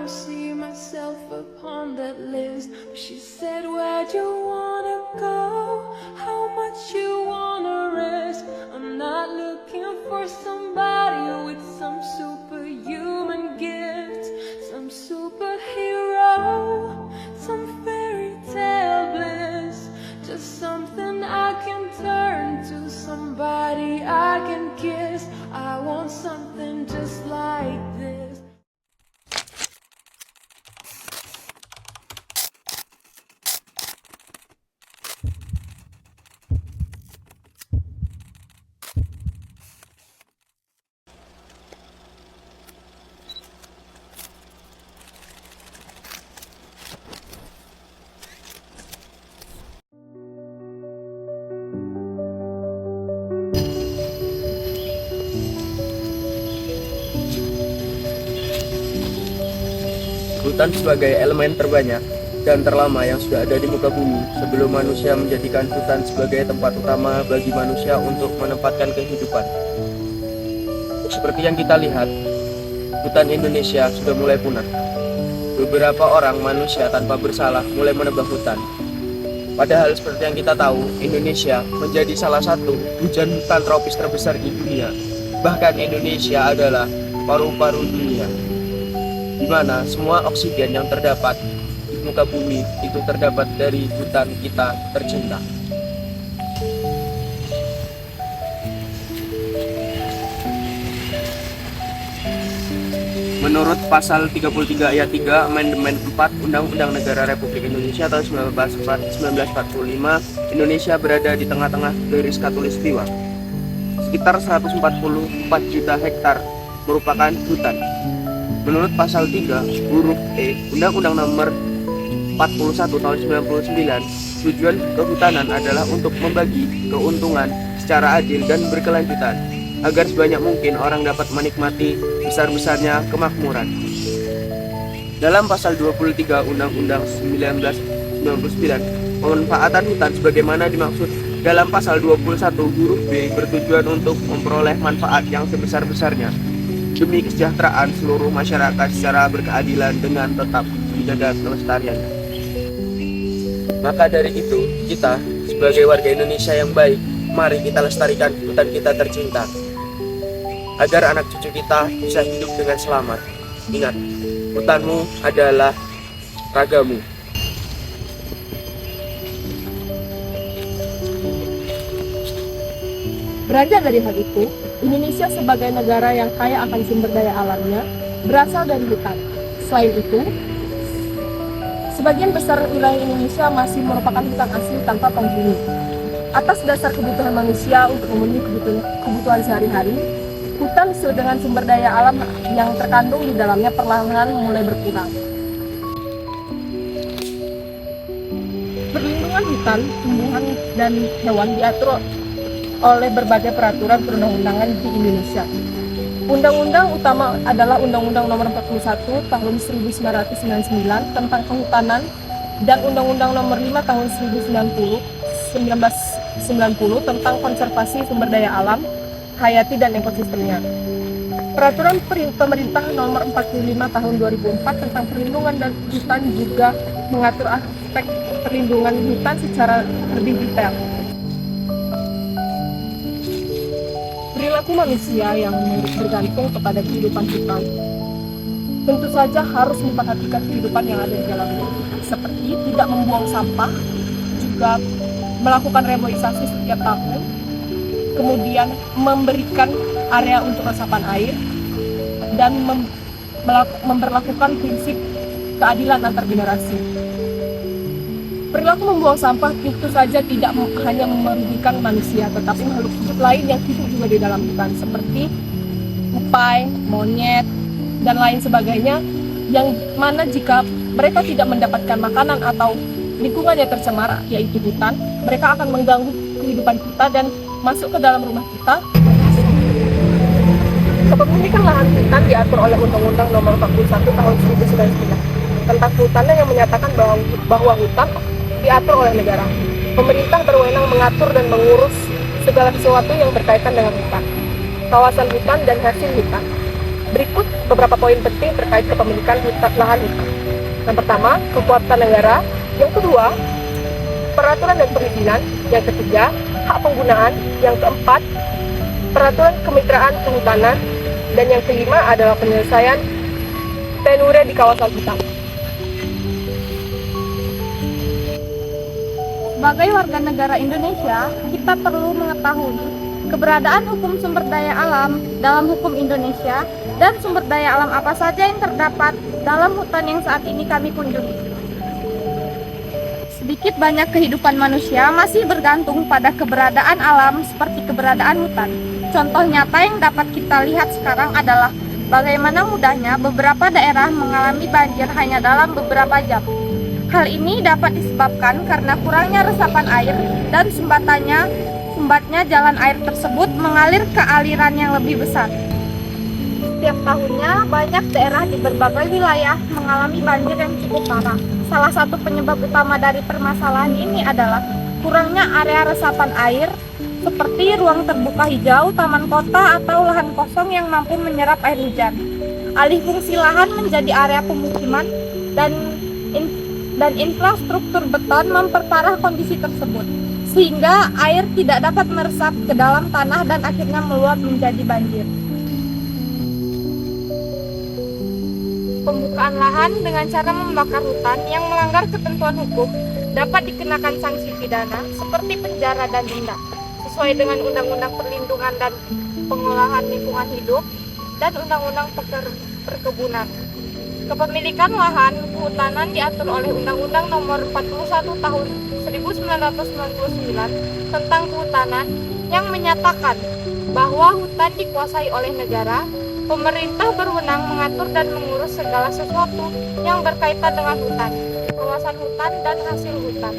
don't see myself upon that list. But she said, where'd you wanna go? How much you wanna risk? I'm not looking for somebody with some superhuman gift, some superhero, some fairy tale bliss. Just something I can turn to, somebody I can kiss. I want something just like this. Hutan sebagai elemen terbanyak dan terlama yang sudah ada di muka bumi sebelum manusia menjadikan hutan sebagai tempat utama bagi manusia untuk menempatkan kehidupan. Seperti yang kita lihat, hutan Indonesia sudah mulai punah. Beberapa orang manusia tanpa bersalah mulai menebang hutan. Padahal seperti yang kita tahu, Indonesia menjadi salah satu hujan hutan tropis terbesar di dunia. Bahkan Indonesia adalah paru-paru dunia, di mana semua oksigen yang terdapat di muka bumi itu terdapat dari hutan kita tercinta. Menurut pasal 33 ayat 3 Amandemen 4 Undang-Undang Negara Republik Indonesia tahun 1945, Indonesia berada di tengah-tengah garis khatulistiwa. Sekitar 144 juta hektar merupakan hutan. Menurut pasal 3 huruf E Undang-Undang Nomor 41 tahun 99, tujuan kehutanan adalah untuk membagi keuntungan secara adil dan berkelanjutan agar sebanyak mungkin orang dapat menikmati besar-besarnya kemakmuran. Dalam pasal 23 Undang-Undang 1999, pemanfaatan hutan sebagaimana dimaksud dalam pasal 21 huruf B bertujuan untuk memperoleh manfaat yang sebesar-besarnya demi kesejahteraan seluruh masyarakat secara berkeadilan dengan tetap menjaga kelestariannya. Maka dari itu, kita sebagai warga Indonesia yang baik, mari kita lestarikan hutan kita tercinta agar anak cucu kita bisa hidup dengan selamat. Ingat, hutanmu adalah ragamu. Beranjak dari hal itu, Indonesia sebagai negara yang kaya akan sumber daya alamnya berasal dari hutan. Selain itu, sebagian besar wilayah Indonesia masih merupakan hutan asli tanpa penghuni. Atas dasar kebutuhan manusia untuk memenuhi kebutuhan sehari-hari, hutan dengan sumber daya alam yang terkandung di dalamnya perlahan mulai berkurang. Perlindungan hutan, tumbuhan, dan hewan diatur oleh berbagai peraturan perundang-undangan di Indonesia. Undang-undang utama adalah Undang-Undang Nomor 41 Tahun 1999 tentang Kehutanan dan Undang-Undang Nomor 5 Tahun 1990 tentang Konservasi Sumber Daya Alam, Hayati dan Ekosistemnya. Peraturan Pemerintah Nomor 45 Tahun 2004 tentang perlindungan dan hutan juga mengatur aspek perlindungan hutan secara lebih detail. Perilaku manusia yang bergantung kepada kehidupan hutan tentu saja harus memperhatikan kehidupan yang ada di dalamnya, seperti tidak membuang sampah, juga melakukan reboisasi setiap tahun, kemudian memberikan area untuk resapan air, dan memberlakukan prinsip keadilan antar generasi. Perilaku membuang sampah tentu saja tidak hanya merugikan manusia, tetapi makhluk hidup lain yang hidup juga di dalam hutan, seperti tupai, monyet, dan lain sebagainya, yang mana jika mereka tidak mendapatkan makanan atau lingkungannya tercemar, yaitu hutan, mereka akan mengganggu kehidupan kita dan masuk ke dalam rumah kita. Kepemilikan lahan hutan diatur oleh Undang-Undang Nomor 41 Tahun 1999 tentang kehutanan yang menyatakan bahwa hutan diatur oleh negara. Pemerintah berwenang mengatur dan mengurus segala sesuatu yang berkaitan dengan hutan, kawasan hutan, dan hasil hutan. Berikut beberapa poin penting terkait kepemilikan lahan hutan. Yang pertama, kekuatan negara. Yang kedua, peraturan dan perizinan. Yang ketiga, hak penggunaan. Yang keempat, peraturan kemitraan kehutanan. Dan yang kelima adalah penyelesaian tenure di kawasan hutan. Sebagai warga negara Indonesia, kita perlu mengetahui keberadaan hukum sumber daya alam dalam hukum Indonesia dan sumber daya alam apa saja yang terdapat dalam hutan yang saat ini kami kunjungi. Sedikit banyak kehidupan manusia masih bergantung pada keberadaan alam seperti keberadaan hutan. Contoh nyata yang dapat kita lihat sekarang adalah bagaimana mudahnya beberapa daerah mengalami banjir hanya dalam beberapa jam. Hal ini dapat disebabkan karena kurangnya resapan air dan sumbatnya jalan air tersebut mengalir ke aliran yang lebih besar. Setiap tahunnya banyak daerah di berbagai wilayah mengalami banjir yang cukup parah. Salah satu penyebab utama dari permasalahan ini adalah kurangnya area resapan air seperti ruang terbuka hijau, taman kota, atau lahan kosong yang mampu menyerap air hujan. Alih fungsi lahan menjadi area pemukiman dan infrastruktur beton memperparah kondisi tersebut, sehingga air tidak dapat meresap ke dalam tanah dan akhirnya meluap menjadi banjir. Pembukaan lahan dengan cara membakar hutan yang melanggar ketentuan hukum dapat dikenakan sanksi pidana seperti penjara dan denda, sesuai dengan Undang-Undang Perlindungan dan Pengolahan Lingkungan Hidup dan Undang-Undang Perkebunan. Kepemilikan lahan kehutanan diatur oleh Undang-Undang Nomor 41 Tahun 1999 tentang Kehutanan yang menyatakan bahwa hutan dikuasai oleh negara. Pemerintah berwenang mengatur dan mengurus segala sesuatu yang berkaitan dengan hutan, kawasan hutan, dan hasil hutan.